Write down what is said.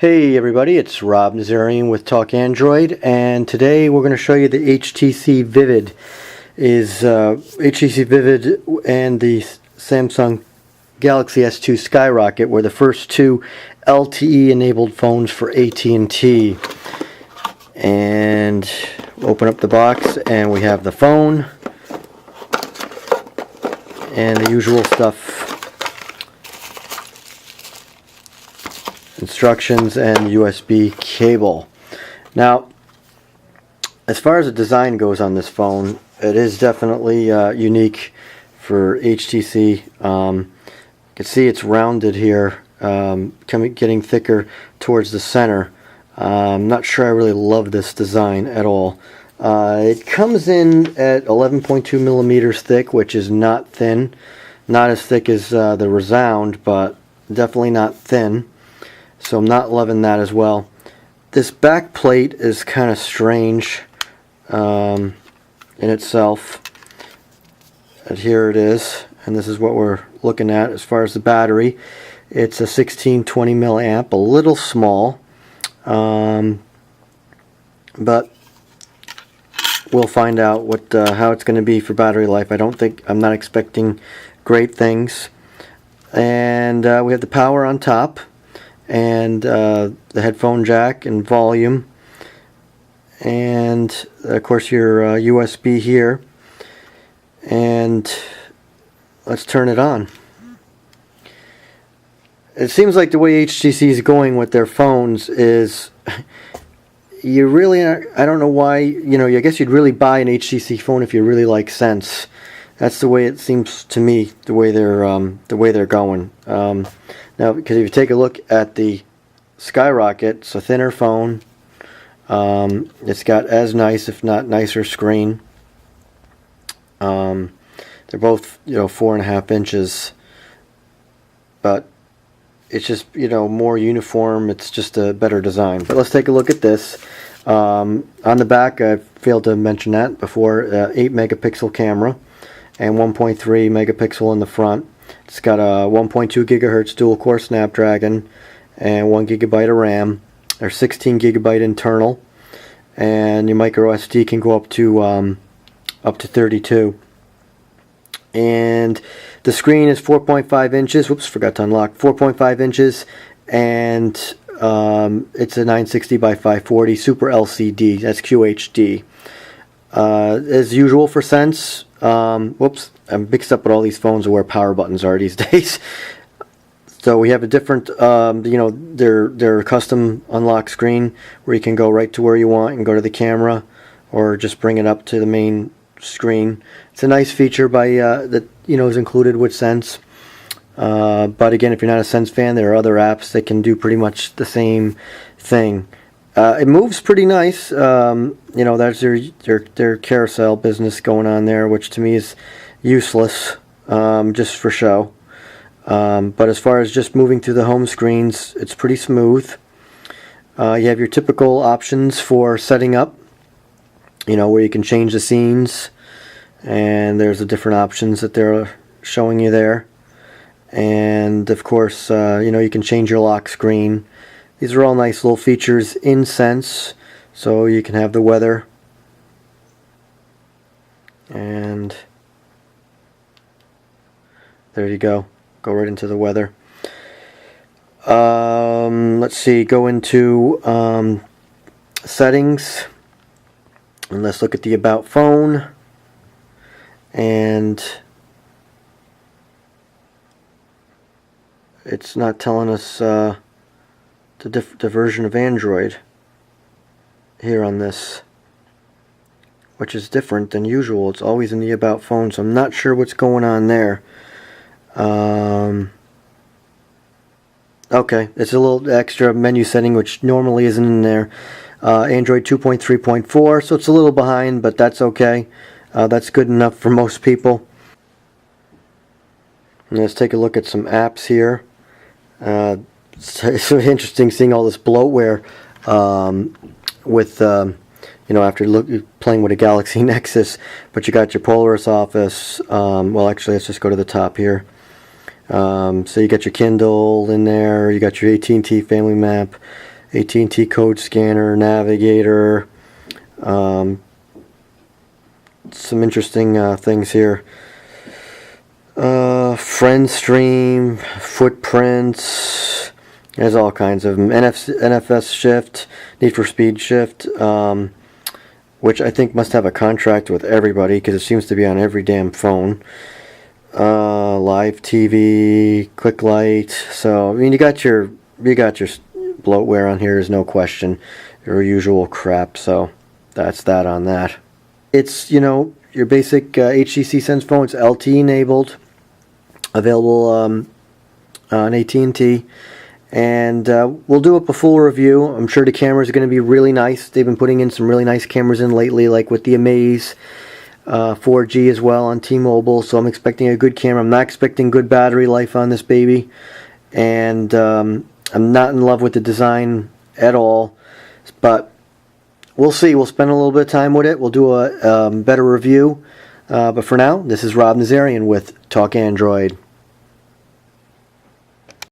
Hey everybody, it's Rob Nazarian with Talk Android, and today we're going to show you the HTC Vivid. HTC Vivid and the Samsung Galaxy S2 Skyrocket were the first two LTE enabled phones for AT&T. And we'll open up the box and we have the phone and the usual stuff. Instructions and USB cable. Now, as far as the design goes on this phone, it is definitely unique for HTC. You can see it's rounded here, getting thicker towards the center. I'm not sure I really love this design at all. It comes in at 11.2 millimeters thick, which is not thin. Not as thick as the Resound, but definitely not thin. So I'm not loving that as well. This back plate is kind of strange in itself. And here it is, and this is what we're looking at as far as the battery. It's a 1620 milliamp, a little small, but we'll find out how it's going to be for battery life. I'm not expecting great things. And we have the power on top, and the headphone jack and volume, and of course your USB here. And let's turn it on. It seems like the way HTC is going with their phones is you really, I don't know why, I guess you'd really buy an HTC phone if you really like Sense. That's the way it seems to me, the way they're going. Now, because if you take a look at the Skyrocket, it's a thinner phone. It's got as nice, if not nicer, screen. They're both, 4.5 inches, but it's just, more uniform. It's just a better design. But let's take a look at this. On the back, I failed to mention that before. 8 megapixel camera and 1.3 megapixel in the front. It's got a 1.2 gigahertz dual core Snapdragon and 1 gigabyte of RAM. There's 16 gigabyte internal, and your micro SD can go up to 32. And the screen is 4.5 inches. Whoops, forgot to unlock. 4.5 inches, and it's a 960 by 540 Super LCD. That's QHD. As usual for Sense. Whoops, I'm mixed up with all these phones where power buttons are these days. So we have a different, their custom unlock screen where you can go right to where you want and go to the camera, or just bring it up to the main screen. It's a nice feature that is included with Sense. But again, if you're not a Sense fan, there are other apps that can do pretty much the same thing. It moves pretty nice. That's their carousel business going on there, which to me is useless, just for show. But as far as just moving through the home screens, it's pretty smooth. You have your typical options for setting up, where you can change the scenes, and there's the different options that they're showing you there. And of course, you can change your lock screen. These are all nice little features in Sense, so you can have the weather, and there you go. Go right into the weather. Let's see, go into settings, and let's look at the About phone, and it's not telling us the version of Android here on this, which is different than usual. It's always in the About phone, so I'm not sure what's going on there. Okay, it's a little extra menu setting which normally isn't in there. Android 2.3.4, so it's a little behind, but that's okay. That's good enough for most people. And let's take a look at some apps here. It's interesting seeing all this bloatware with after playing with a Galaxy Nexus. But you got your Polaris Office. Well, actually, let's just go to the top here. So you got your Kindle in there, you got your AT&T Family Map, AT&T code scanner, navigator, some interesting things here. Friend stream, footprints. There's all kinds of them. NFS shift, Need for Speed shift, which I think must have a contract with everybody because it seems to be on every damn phone. Live TV, quick light. So I mean, you got your bloatware on here, is no question. Your usual crap. So that's that on that. It's, you know, your basic HTC Sense phone. It's LTE enabled, available on AT&T, and we'll do up a full review. I'm sure the cameras are going to be really nice. They've been putting in some really nice cameras in lately, like with the Amaze 4G as well on T-Mobile. So I'm expecting a good camera. I'm not expecting good battery life on this baby, and I'm not in love with the design at all, but we'll see. We'll spend a little bit of time with it. We'll do a better review. But for now, this is Rob Nazarian with Talk Android.